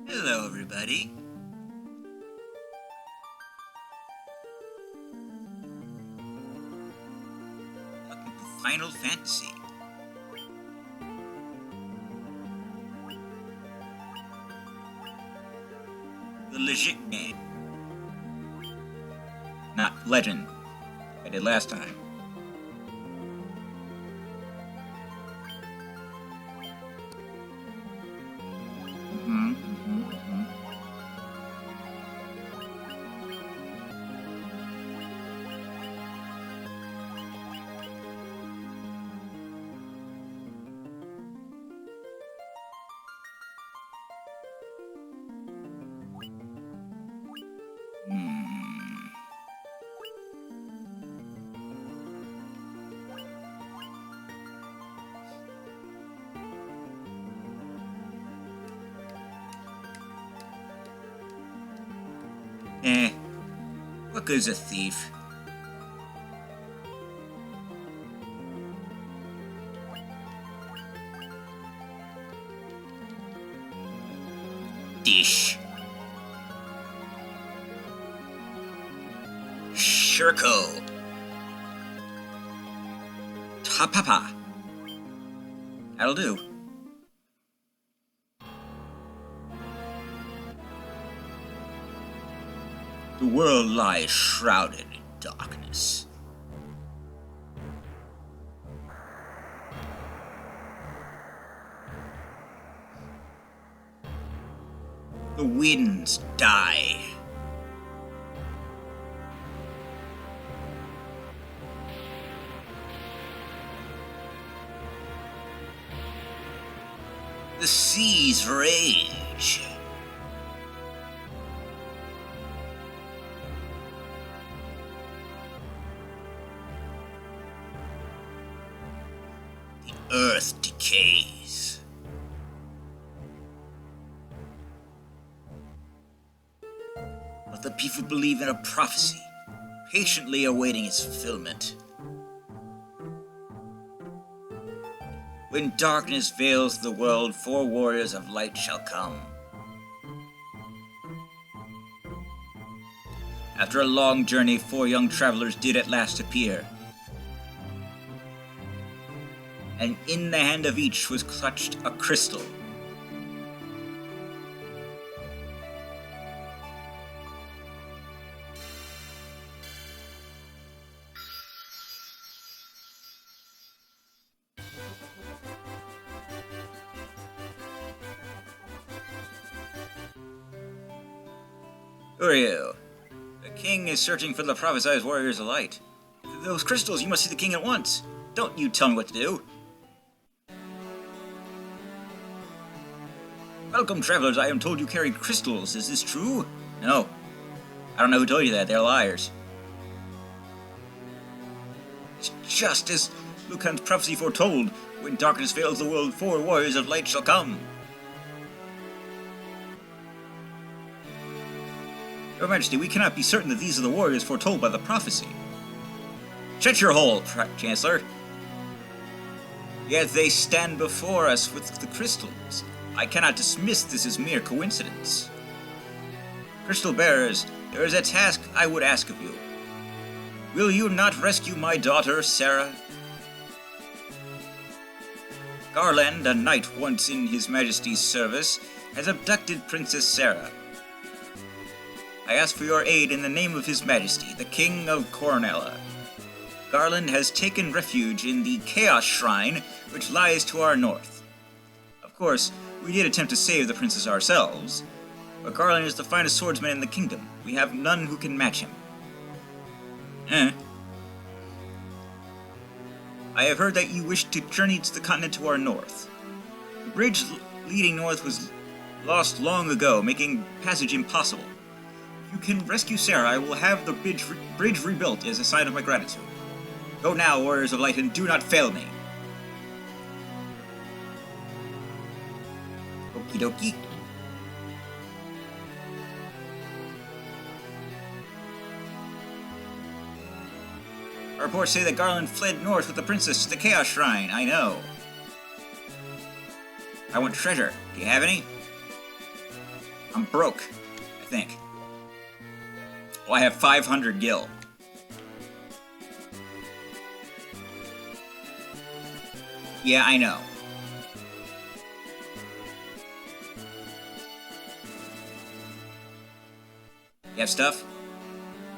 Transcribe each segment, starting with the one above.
Hello, everybody. Welcome to Final Fantasy. The legit game. Not Legend. I did last time. What good is a thief? Dish. Shirko. Tapapa. That'll do. The world lies shrouded in darkness. The winds die. The seas rage. Earth decays. But the people believe in a prophecy, patiently awaiting its fulfillment. When darkness veils the world, 4 warriors of light shall come. After a long journey, 4 young travelers did at last appear. And in the hand of each was clutched a crystal. Who are you? The king is searching for the prophesied warriors of light. Those crystals, you must see the king at once. Don't you tell me what to do. Welcome, travelers. I am told you carry crystals. Is this true? No. I don't know who told you that. They're liars. It's just as Lucan's prophecy foretold. When darkness veils the world, 4 warriors of light shall come. Your Majesty, we cannot be certain that these are the warriors foretold by the prophecy. Shut your hole, Chancellor. Yet they stand before us with the crystals. I cannot dismiss this as mere coincidence. Crystal bearers, there is a task I would ask of you. Will you not rescue my daughter, Sarah? Garland, a knight once in His Majesty's service, has abducted Princess Sarah. I ask for your aid in the name of His Majesty, the King of Cornella. Garland has taken refuge in the Chaos Shrine, which lies to our north. Of course, we did attempt to save the princess ourselves, but Garland is the finest swordsman in the kingdom. We have none who can match him. I have heard that you wish to journey to the continent to our north. The bridge leading north was lost long ago, making passage impossible. If you can rescue Sarah, I will have the bridge rebuilt as a sign of my gratitude. Go now, warriors of light, and do not fail me. Okie dokie. Our reports say that Garland fled north with the princess to the Chaos Shrine. I know. I want treasure. Do you have any? I'm broke, I think. Oh, I have 500 gil. Yeah, I know. You have stuff?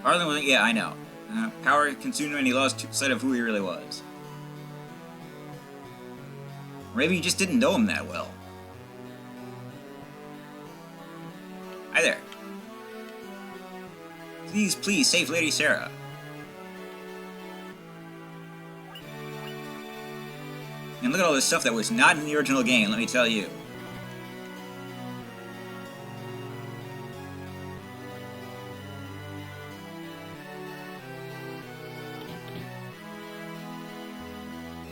Harlan was, yeah, I know. Power consumed him and he lost sight of who he really was. Or maybe you just didn't know him that well. Hi there. Please, please, save Lady Sarah. And look at all this stuff that was not in the original game, let me tell you.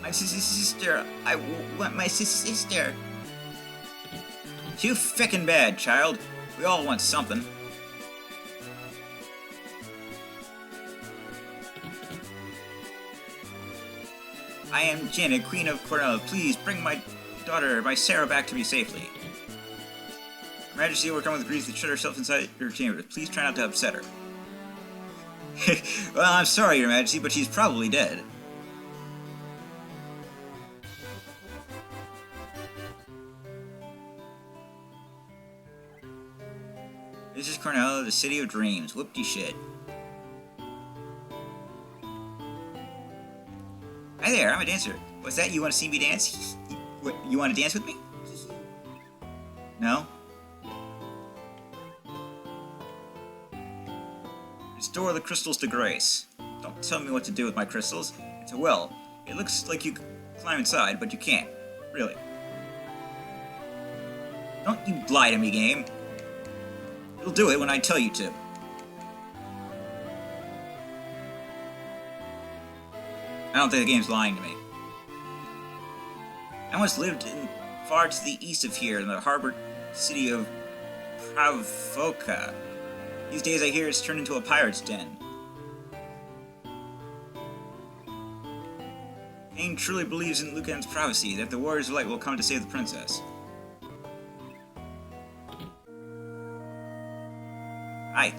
My sister, I want my sister. Too frickin' bad, child. We all want something. I am Janet, Queen of Cornell. Please bring my daughter, my Sarah, back to me safely. Her Majesty will come with grief to shut herself inside her chamber. Please try not to upset her. Well, I'm sorry, Your Majesty, but she's probably dead. This is Cornell, the city of dreams. Whoop-de-shit. Hi there, I'm a dancer. What's that? You want to see me dance? What, you want to dance with me? No? Restore the crystals to grace. Don't tell me what to do with my crystals. It's a well. It looks like you can climb inside, but you can't. Really. Don't you lie to me, game. You'll do it when I tell you to. I don't think the game's lying to me. I once lived in far to the east of here, in the harbor city of Pravoka. These days I hear it's turned into a pirate's den. Cain truly believes in Lucan's prophecy that the Warriors of Light will come to save the princess. Hi.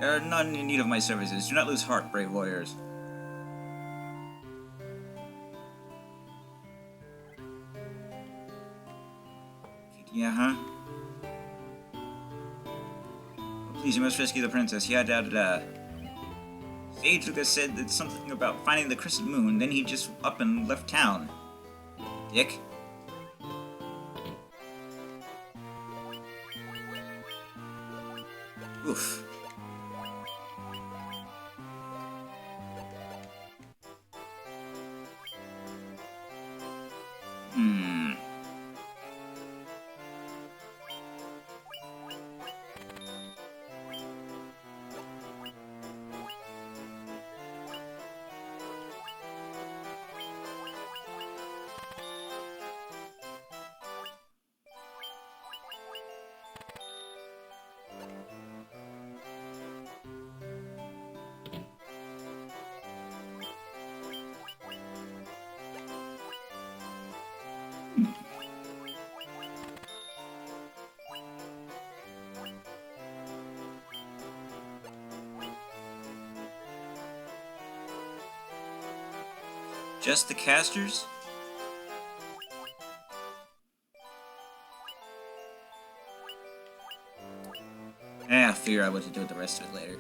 There are none in need of my services. Do not lose heart, brave warriors. Yeah, huh? Oh, please, you must rescue the princess. Yada da da. Sage Lucas said that something about finding the crescent moon, then he just up and left town. Dick. Oof. Just the casters? I'll figure out what to do with the rest of it later.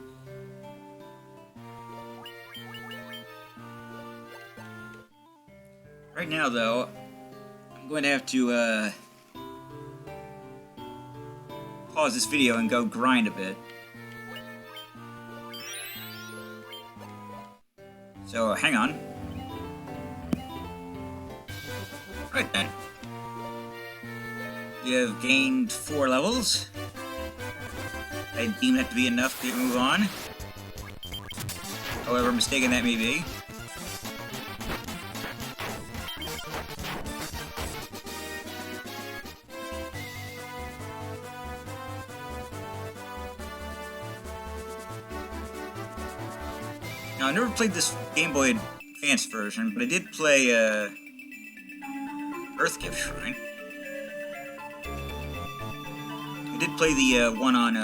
Right now, though, I'm going to have to, pause this video and go grind a bit. So, hang on. Right then. You have gained 4 levels. I deem that to be enough to move on. However mistaken that may be. Now, I never played this Game Boy Advance version, but I did play, Earthgift Shrine. I did play the one on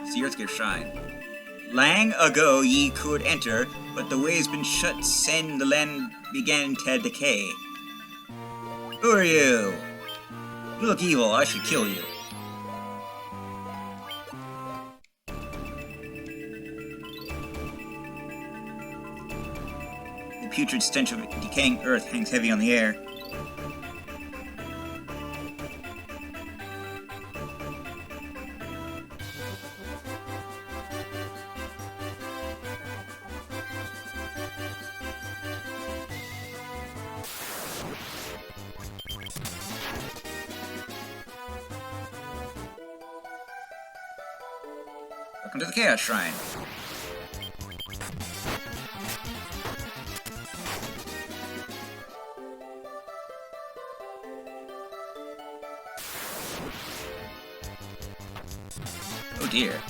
it's the Earthgate Shrine. Lang ago ye could enter, but the way's been shut sen the land began to decay. Who are you? You look evil, I should kill you. The putrid stench of decaying earth hangs heavy on the air. Welcome to the Chaos Shrine. Oh dear.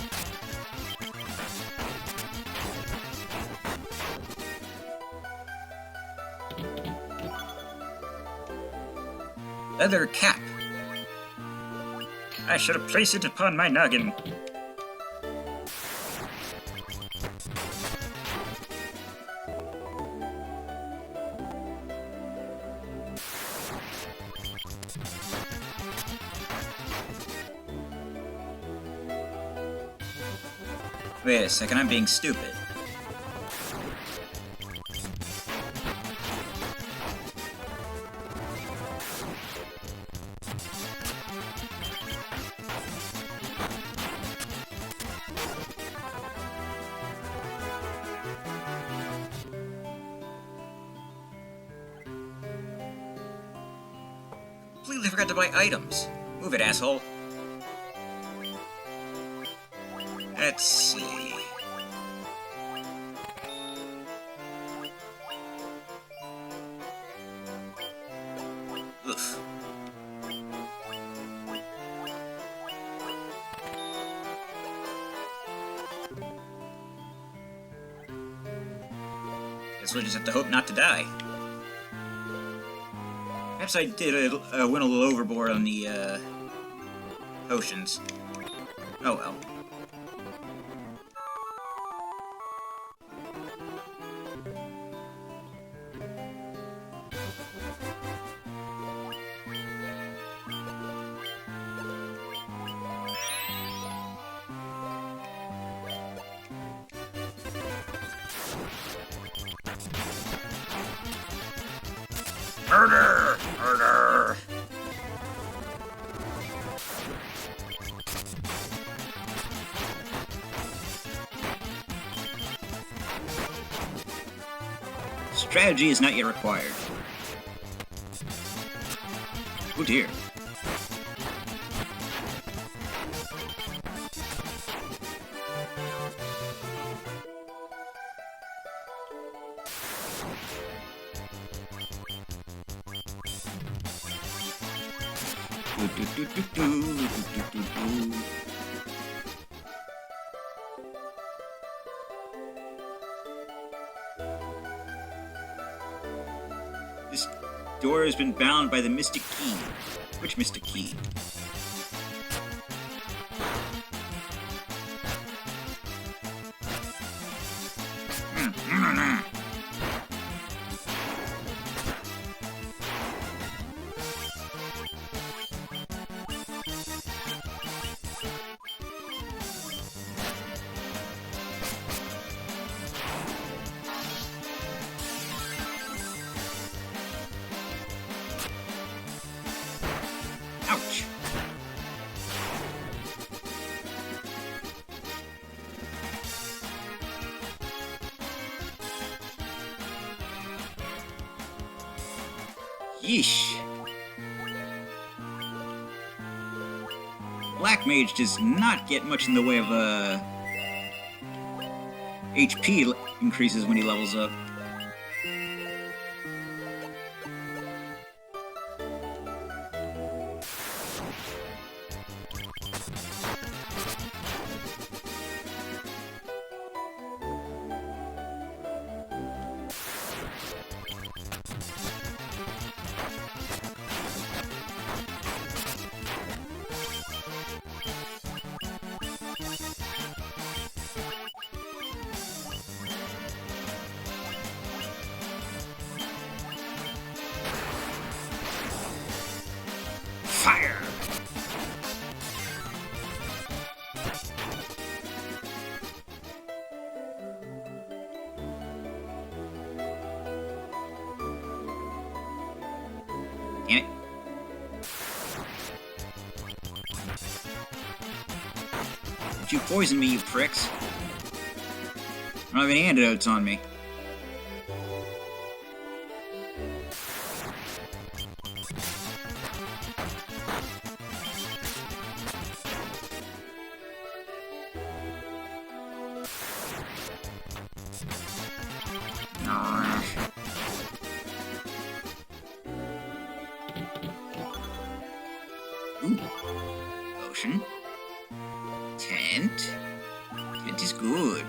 Leather cap. I should have placed it upon my noggin. Wait a second, I'm being stupid. Completely forgot to buy items. Move it, asshole. Let's see. Oof. Guess we'll just have to hope not to die. Perhaps I did went a little overboard on the potions. Oh well. Murder! Murder! Strategy is not yet required. Oh dear. This door has been bound by the mystic key. Which mystic key? Ouch! Yeesh. Black Mage does not get much in the way of HP increases when he levels up. Damn it. Don't you poison me, you pricks. I don't have any antidotes on me. Ooh. Potion. Tent. Tent is good.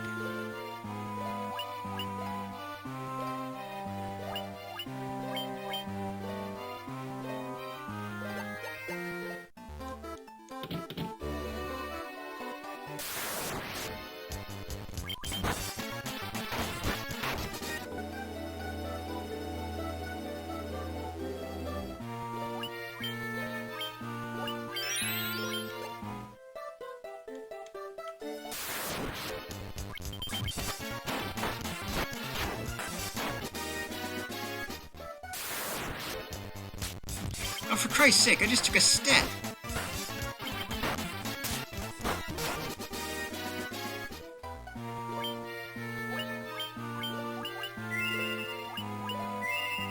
Oh, for Christ's sake, I just took a step.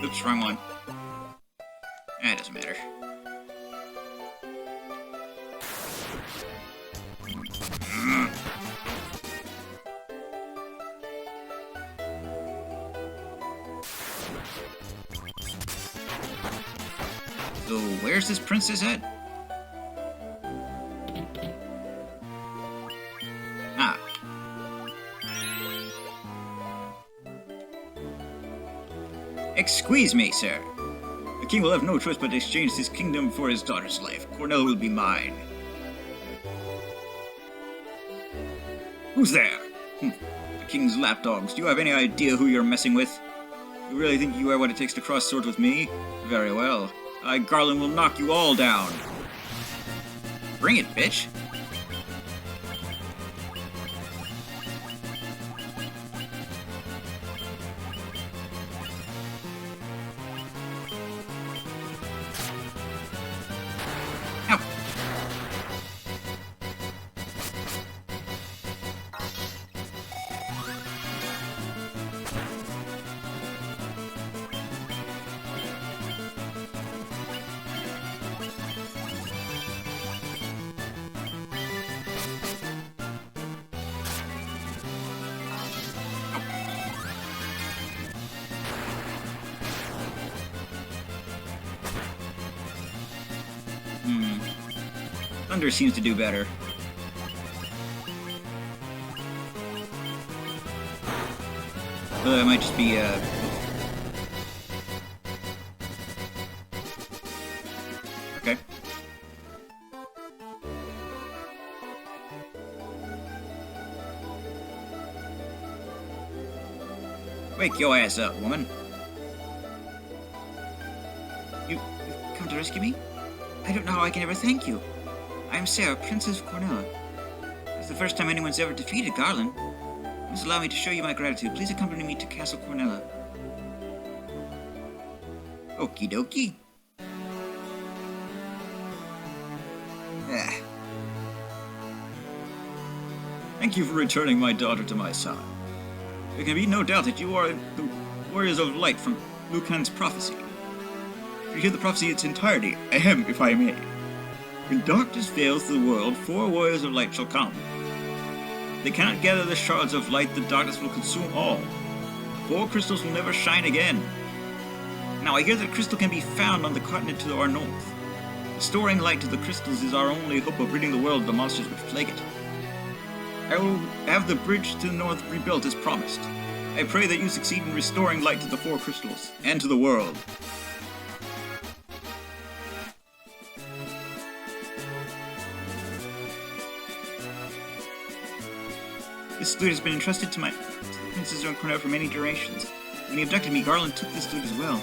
Oops, wrong one. That doesn't matter. So, where's this princess at? Ah. Excuse me, sir. The king will have no choice but to exchange his kingdom for his daughter's life. Cornella will be mine. Who's there? The king's lapdogs. Do you have any idea who you're messing with? You really think you are what it takes to cross swords with me? Very well. I, Garland, will knock you all down. Bring it, bitch. Ow. Thunder seems to do better. It might just be, okay. Wake your ass up, woman. You've come to rescue me? I don't know how I can ever thank you. I am Sarah, Princess of Cornella. It's the first time anyone's ever defeated Garland. Please allow me to show you my gratitude. Please accompany me to Castle Cornella. Okie dokie. Thank you for returning my daughter to my son. There can be no doubt that you are the warriors of light from Lucan's prophecy. If you hear the prophecy in its entirety, ahem, if I may. When darkness fails the world, 4 warriors of light shall come. They cannot gather the shards of light, the darkness will consume all. 4 crystals will never shine again. Now I hear that crystal can be found on the continent to our north. Restoring light to the crystals is our only hope of ridding the world of the monsters which plague it. I will have the bridge to the north rebuilt as promised. I pray that you succeed in restoring light to the 4 crystals, and to the world. This flute has been entrusted to the Princess of Cornell for many generations. When he abducted me, Garland took this flute as well.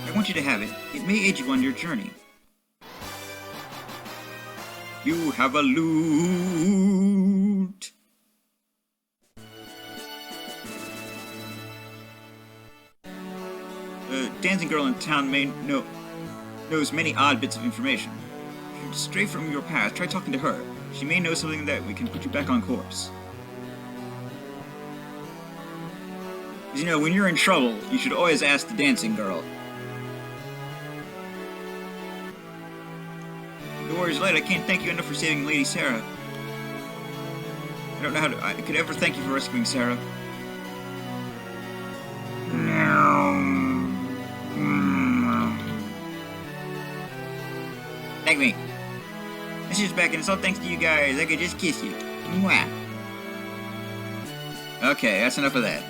I want you to have it. It may aid you on your journey. You have a lute. Dancing girl in town may know knows many odd bits of information. If you stray from your path, try talking to her. She may know something that we can put you back on course. You know, when you're in trouble, you should always ask the dancing girl. The Warrior's Light, I can't thank you enough for saving Lady Sarah. I don't know how I could ever thank you for rescuing Sarah. Thank me. This is back and it's all thanks to you guys. I could just kiss you. Mwah. Okay, that's enough of that.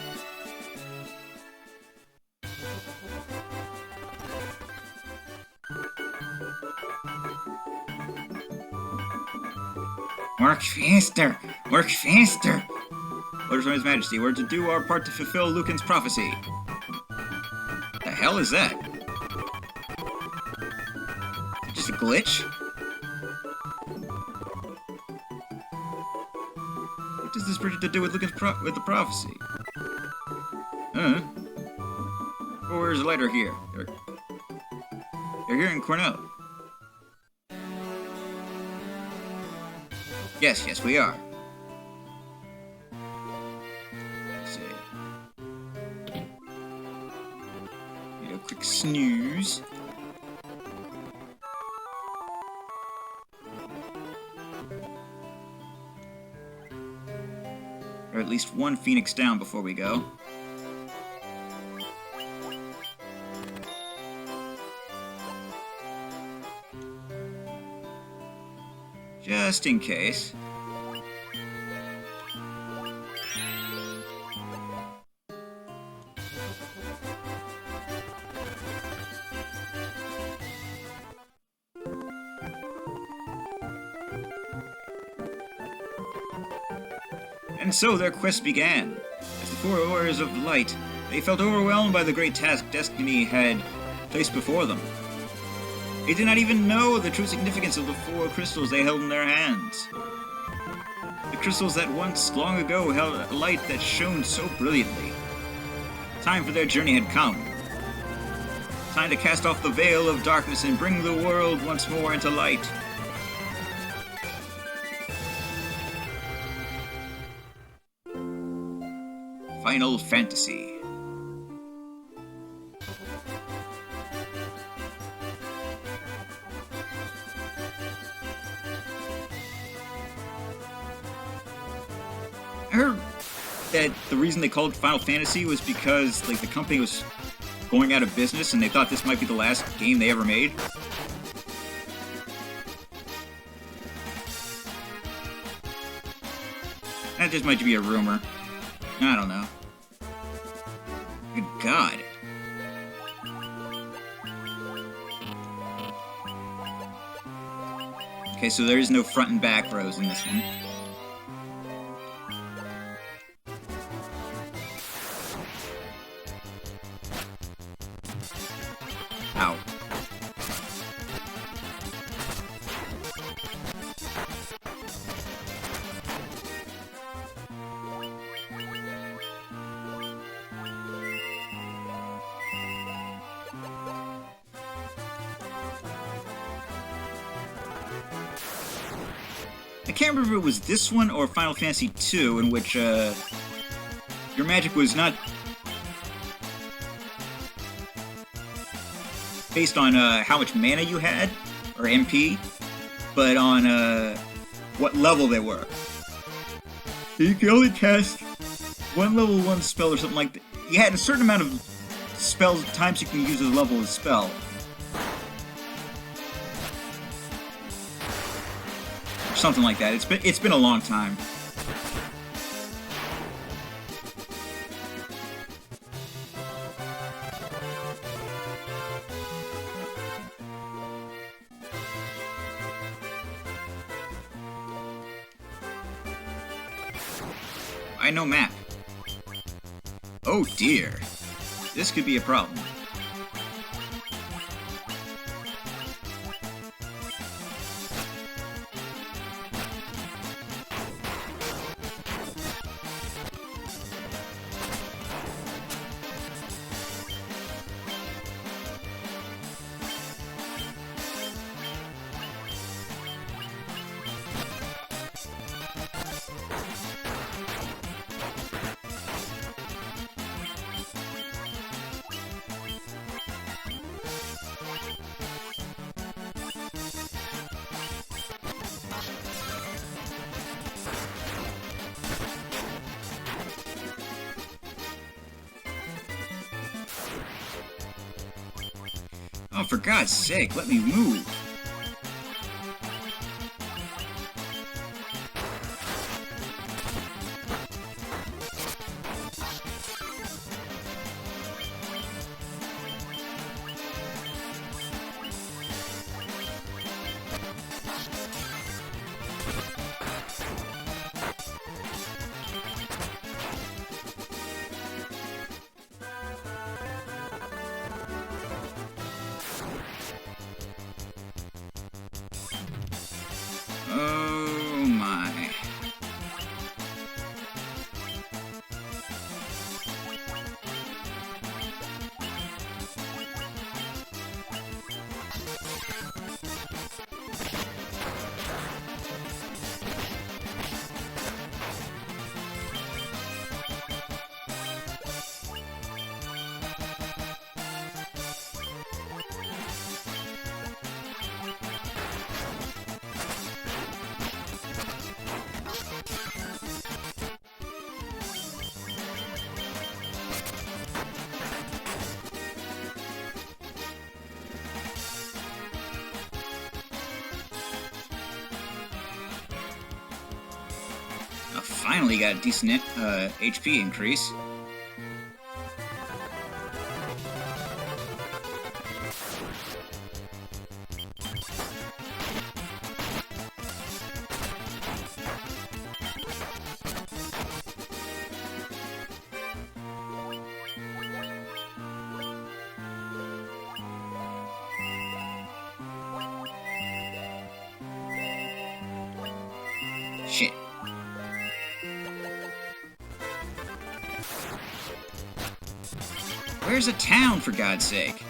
Work faster! Work faster! Orders from His Majesty. We're to do our part to fulfill Lucan's prophecy. The hell is that? Is it just a glitch? What does this project to do with Lucan's with the prophecy? Huh? Where's the lighter here? They're here in Cornell. Yes, we are. Let's see. Need a quick snooze. Or at least one Phoenix down before we go. Just in case. And so their quest began. As the four Warriors of Light, they felt overwhelmed by the great task destiny had placed before them. They did not even know the true significance of the four crystals they held in their hands. The crystals that once, long ago, held a light that shone so brilliantly. Time for their journey had come. Time to cast off the veil of darkness and bring the world once more into light. Final Fantasy. I heard that the reason they called it Final Fantasy was because, like, the company was going out of business and they thought this might be the last game they ever made. That just might be a rumor. I don't know. Good God. Okay, so there is no front and back rows in this one. Ow. I can't remember if it was this one or Final Fantasy II, in which your magic was not based on how much mana you had, or MP, but on what level they were. So you could only cast one level 1 spell or something like that. You had a certain amount of spells times you can use a level of spell. Something like that. It's been a long time. I know map. Oh dear. This could be a problem. Oh, for God's sake, let me move. Oh my. I finally got a decent HP increase. Shit. Where's a town, for God's sake?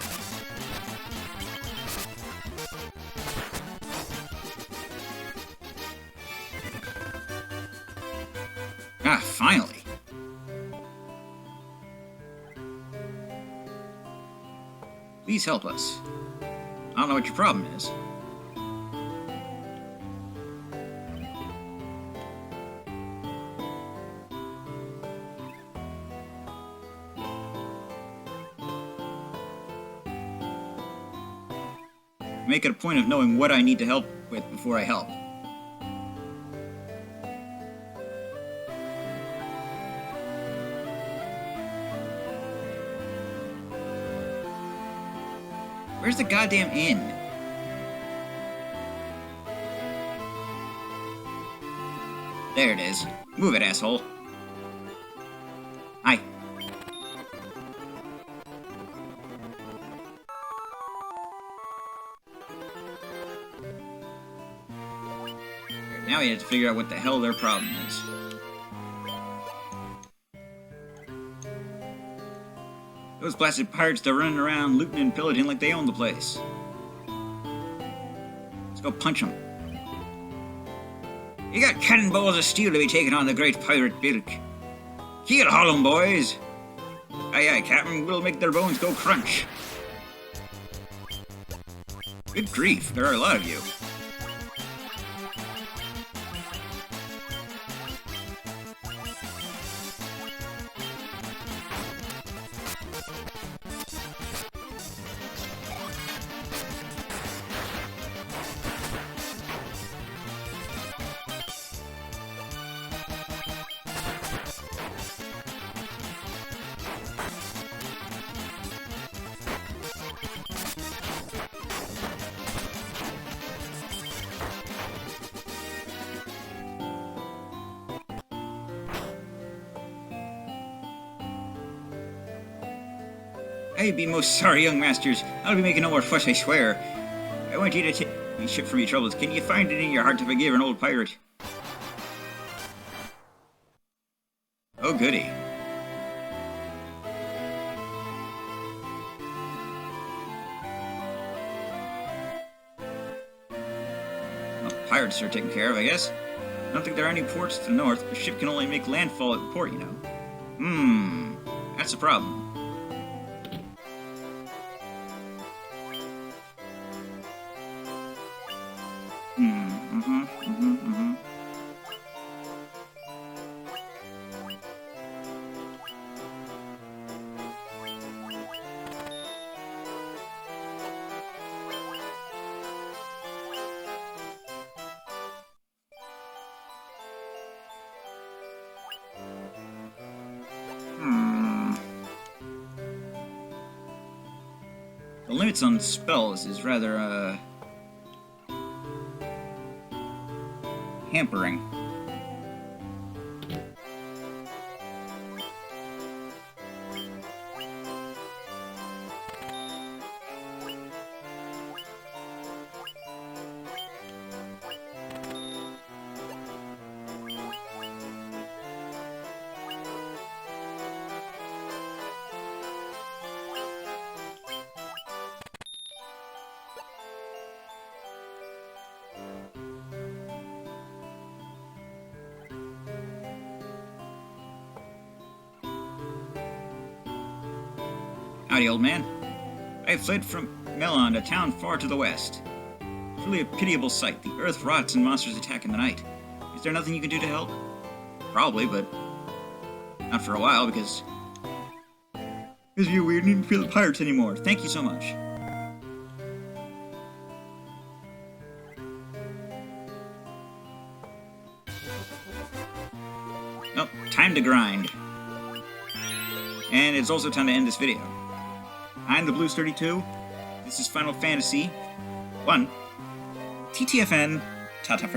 Ah, finally. Please help us. I don't know what your problem is. Make it a point of knowing what I need to help with before I help. Where's the goddamn inn? There it is. Move it, asshole. Hi. Now we have to figure out what the hell their problem is. Those blasted pirates, they're running around looting and pillaging like they own the place. Let's go punch them. You got cannonballs of steel to be taking on the great pirate bilk. Keel haul 'em, boys. Aye, aye, Captain, we'll make their bones go crunch. Good grief, there are a lot of you. I'd be most sorry, young masters. I'll be making no more fuss, I swear. I want you to take me ship from your troubles. Can you find it in your heart to forgive an old pirate? Oh, goody. Well, pirates are taken care of, I guess. I don't think there are any ports to the north. The ship can only make landfall at the port, you know. That's a problem. limits on spells is rather, hampering. Howdy, old man. I have fled from Melon, a town far to the west. It's really a pitiable sight. The earth rots and monsters attack in the night. Is there nothing you can do to help? Probably, but not for a while, because you're weird and didn't feel the pirates anymore. Thank you so much. Nope, time to grind. And it's also time to end this video. I'm the Blues 32. This is Final Fantasy 1. TTFN. Ta-ta for now.